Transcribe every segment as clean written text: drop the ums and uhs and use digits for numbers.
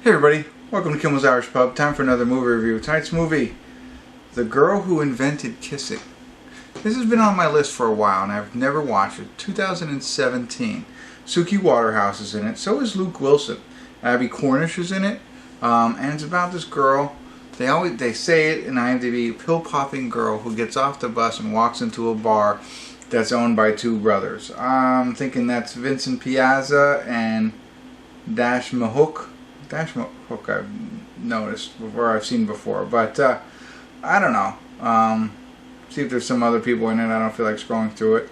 Hey everybody, welcome to Kimmel's Irish Pub. Time for another movie review. Tonight's movie, The Girl Who Invented Kissing. This has been on my list for a while and I've never watched it. 2017. Suki Waterhouse is in it. So is Luke Wilson. Abby Cornish is in it. And it's about this girl. They say it in IMDb, pill-popping girl who gets off the bus and walks into a bar that's owned by two brothers. I'm thinking that's Vincent Piazza and Mihok. Mihok I've noticed before, I've seen before, but I don't know. See if there's some other people in it. I don't feel like scrolling through it.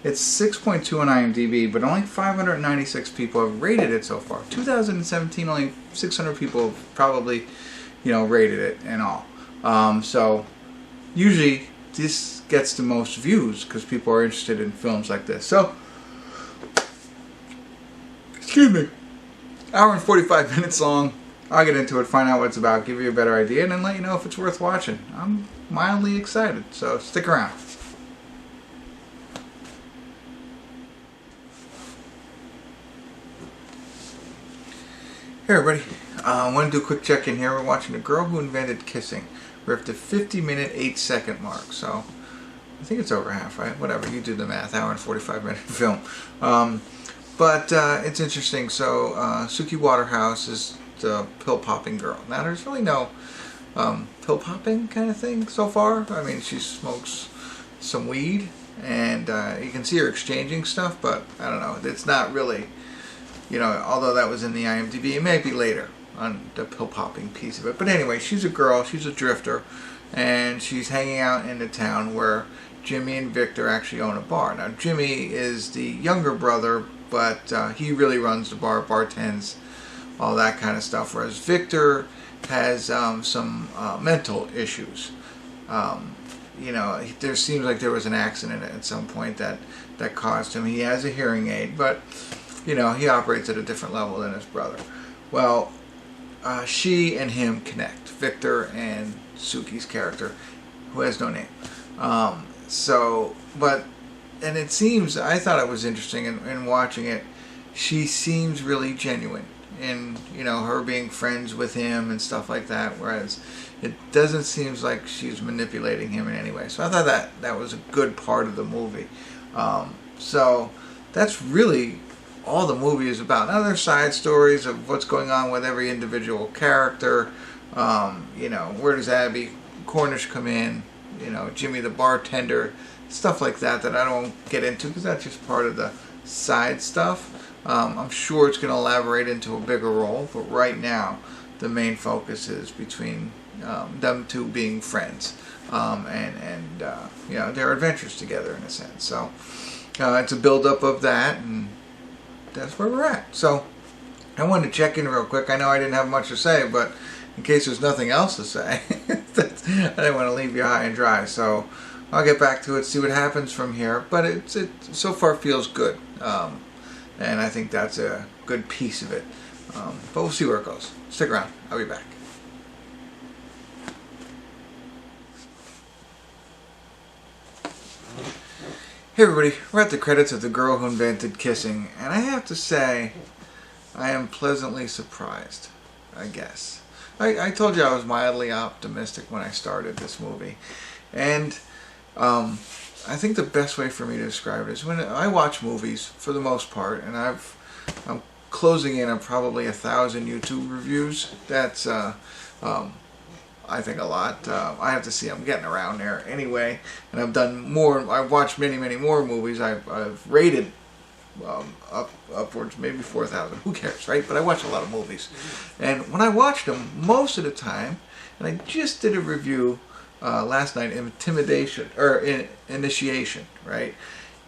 It's 6.2 on IMDb, but only 596 people have rated it so far. 2017, only 600 people have probably, rated it and all. So usually this gets the most views because people are interested in films like this. So, excuse me. Hour and 45 minutes long. I'll get into it, find out what it's about, give you a better idea, and then let you know if it's worth watching. I'm mildly excited, so stick around. Hey everybody, I want to do a quick check-in here. We're watching The Girl Who Invented Kissing. We're at the 50-minute, 8-second mark, so I think it's over half, right? Whatever, you do the math, hour and 45-minute film. But it's interesting. So Suki Waterhouse is the pill-popping girl. Now there's really no pill-popping kind of thing so far. I mean, she smokes some weed, and you can see her exchanging stuff, but I don't know. It's not really, although that was in the IMDb, it may be later on the pill-popping piece of it. But anyway, she's a girl. She's a drifter, and she's hanging out in the town where Jimmy and Victor actually own a bar. Now, Jimmy is the younger brother, but he really runs the bar, bartends, all that kind of stuff. Whereas Victor has some mental issues. There seems like there was an accident at some point that caused him. He has a hearing aid, but he operates at a different level than his brother. Well, she and him connect. Victor and Suki's character, who has no name. And it seems, I thought it was interesting in watching it, she seems really genuine in, her being friends with him and stuff like that, whereas it doesn't seem like she's manipulating him in any way. So I thought that was a good part of the movie. So that's really all the movie is about. Now there's side stories of what's going on with every individual character. Where does Abby Cornish come in? Jimmy the bartender. Stuff like that I don't get into because that's just part of the side stuff. I'm sure it's going to elaborate into a bigger role, but right now the main focus is between them two being friends and their adventures together in a sense. So it's a build-up of that, and that's where we're at. So I wanted to check in real quick. I know I didn't have much to say, but in case there's nothing else to say, I didn't want to leave you high and dry. So I'll get back to it, see what happens from here, but it so far feels good, and I think that's a good piece of it, but we'll see where it goes. Stick around, I'll be back. Hey everybody, we're at the credits of The Girl Who Invented Kissing, and I have to say, I am pleasantly surprised, I guess. I told you I was mildly optimistic when I started this movie, and I think the best way for me to describe it is when I watch movies, for the most part, and I'm closing in on probably 1,000 YouTube reviews. That's I think a lot. I have to see, I'm getting around there anyway, and I've done more. I've watched many more movies. I've rated upwards, maybe 4,000. Who cares, right? But I watch a lot of movies, and when I watched them, most of the time, and I just did a review last night, Initiation, right?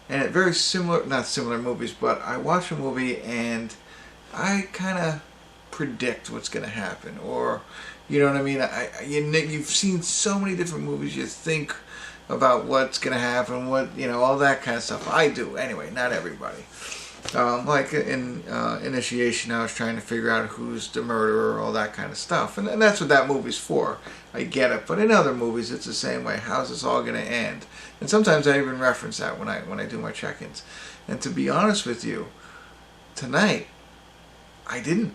And very similar, not similar movies, but I watch a movie and I kind of predict what's going to happen, or you know what I mean? You've seen so many different movies, you think about what's going to happen, all that kind of stuff. I do, anyway, not everybody. Like in Initiation, I was trying to figure out who's the murderer, all that kind of stuff. And that's what that movie's for. I get it. But in other movies, it's the same way. How's this all going to end? And sometimes I even reference that when I do my check-ins. And to be honest with you, tonight, I didn't.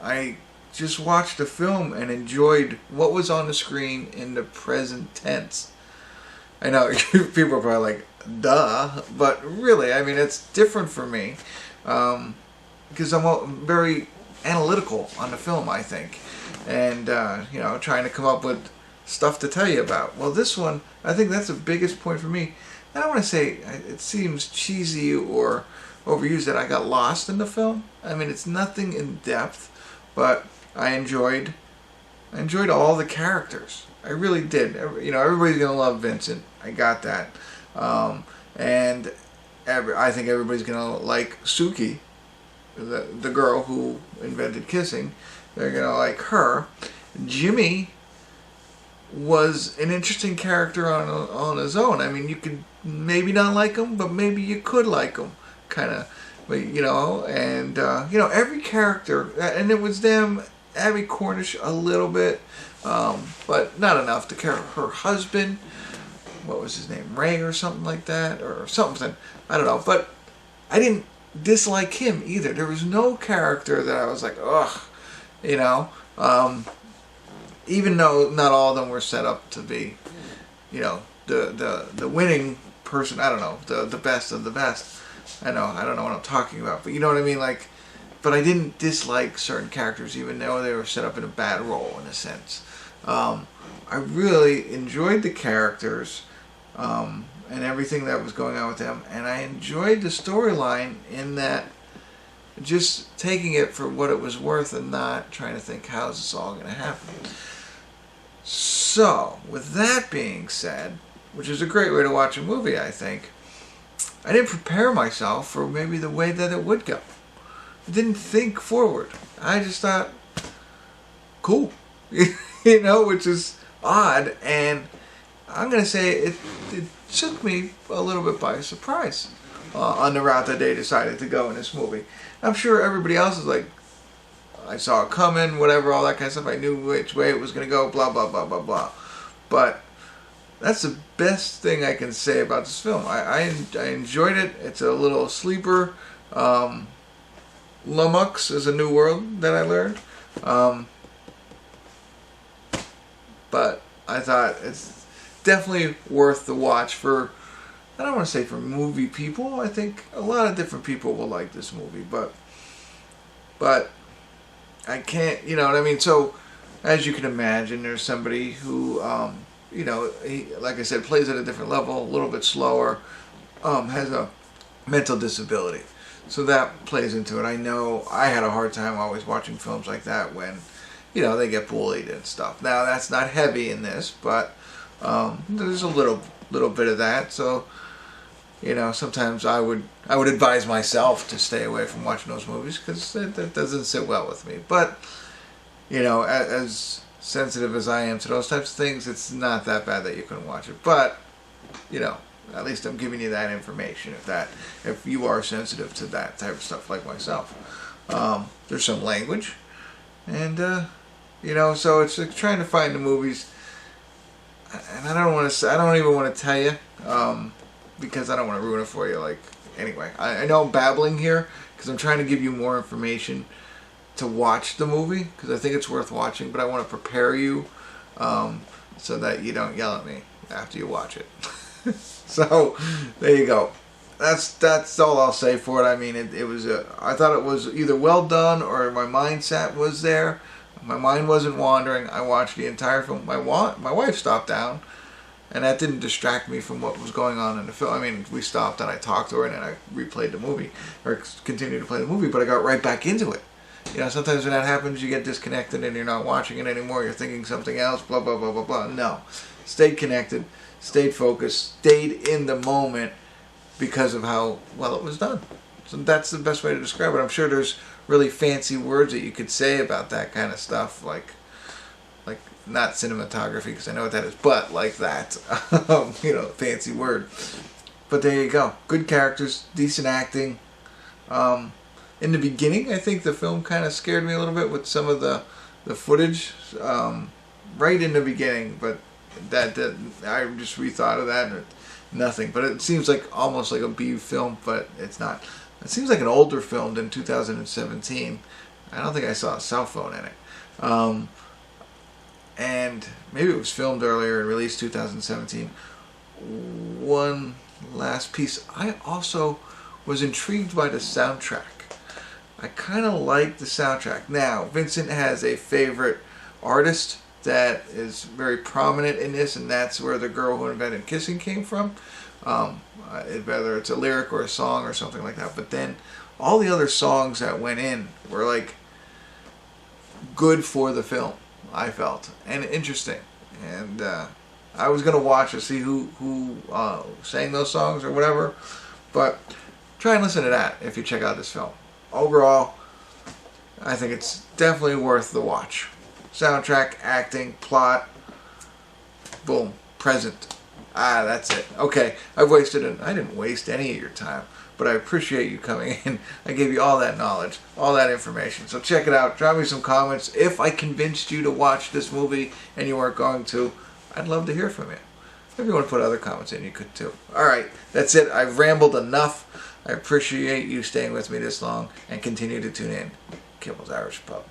I just watched the film and enjoyed what was on the screen in the present tense. I know people are probably like, duh, but really, I mean, it's different for me because I'm very analytical on the film, I think, and trying to come up with stuff to tell you about. Well, this one, I think that's the biggest point for me. I don't want to say it seems cheesy or overused that I got lost in the film. I mean, it's nothing in depth, but I enjoyed all the characters. I really did. Everybody's gonna love Vincent. I got that, and I think everybody's gonna like Suki, the girl who invented kissing. They're gonna like her. Jimmy was an interesting character on his own. I mean, you could maybe not like him, but maybe you could like him, kind of. But and every character, and it was them. Abby Cornish a little bit, but not enough to care. Her husband, what was his name, Ray or something like that, or something. I don't know, but I didn't dislike him either. There was no character that I was like, ugh, even though not all of them were set up to be, the winning person. I don't know, the best of the best. I don't know what I'm talking about, but you know what I mean, like. But I didn't dislike certain characters, even though they were set up in a bad role, in a sense. I really enjoyed the characters and everything that was going on with them, and I enjoyed the storyline in that just taking it for what it was worth and not trying to think, how's this all going to happen? So, with that being said, which is a great way to watch a movie, I think, I didn't prepare myself for maybe the way that it would go. Didn't think forward. I just thought, cool, which is odd, and I'm gonna say it took me a little bit by surprise on the route that they decided to go in this movie. I'm sure everybody else is like, I saw it coming, whatever, all that kind of stuff. I knew which way it was gonna go, blah blah blah blah blah. But that's the best thing I can say about this film. I enjoyed it. It's a little sleeper. Lummox is a new word that I learned. But I thought it's definitely worth the watch for, I don't want to say for movie people. I think a lot of different people will like this movie. But I can't, you know what I mean? So, as you can imagine, there's somebody who, he, like I said, plays at a different level, a little bit slower, has a mental disability. So that plays into it. I know I had a hard time always watching films like that when, they get bullied and stuff. Now that's not heavy in this, but there's a little bit of that. So, sometimes I would advise myself to stay away from watching those movies because that doesn't sit well with me. But, as sensitive as I am to those types of things, it's not that bad that you couldn't watch it. But, at least I'm giving you that information if you are sensitive to that type of stuff like myself. There's some language, and so it's like trying to find the movies, and I don't even want to tell you because I don't want to ruin it for you. Like, anyway, I know I'm babbling here because I'm trying to give you more information to watch the movie because I think it's worth watching, but I want to prepare you so that you don't yell at me after you watch it. So there you go. That's all I'll say for it. I mean, it was I thought it was either well done or my mindset was there. My mind wasn't wandering. I watched the entire film. My wife stopped down, and that didn't distract me from what was going on in the film. I mean, we stopped and I talked to her, and then I replayed the movie or continued to play the movie. But I got right back into it. Sometimes when that happens, you get disconnected and you're not watching it anymore. You're thinking something else. Blah blah blah blah blah. No, stayed connected. Stayed focused, stayed in the moment because of how well it was done. So that's the best way to describe it. I'm sure there's really fancy words that you could say about that kind of stuff, like not cinematography, because I know what that is, but like that, fancy word. But there you go. Good characters, decent acting. In the beginning, I think the film kind of scared me a little bit with some of the footage right in the beginning, but that I just rethought of that and nothing. But it seems like almost like a B film, but it's not. It seems like an older film than 2017. I don't think I saw a cell phone in it. Um, and maybe it was filmed earlier and released 2017. One last piece. I also was intrigued by the soundtrack. I kind of like the soundtrack. Now, Vincent has a favorite artist that is very prominent in this, and that's where The Girl Who Invented Kissing came from. Whether it's a lyric or a song or something like that. But then all the other songs that went in were like good for the film, I felt, and interesting. And I was gonna watch to see who sang those songs or whatever, but try and listen to that if you check out this film. Overall, I think it's definitely worth the watch. Soundtrack, acting, plot, boom, present. That's it. Okay, I didn't waste any of your time, but I appreciate you coming in. I gave you all that knowledge, all that information. So check it out. Drop me some comments. If I convinced you to watch this movie and you weren't going to, I'd love to hear from you. If you want to put other comments in, you could too. Alright, that's it. I've rambled enough. I appreciate you staying with me this long and continue to tune in. Kimmel's Irish Pub.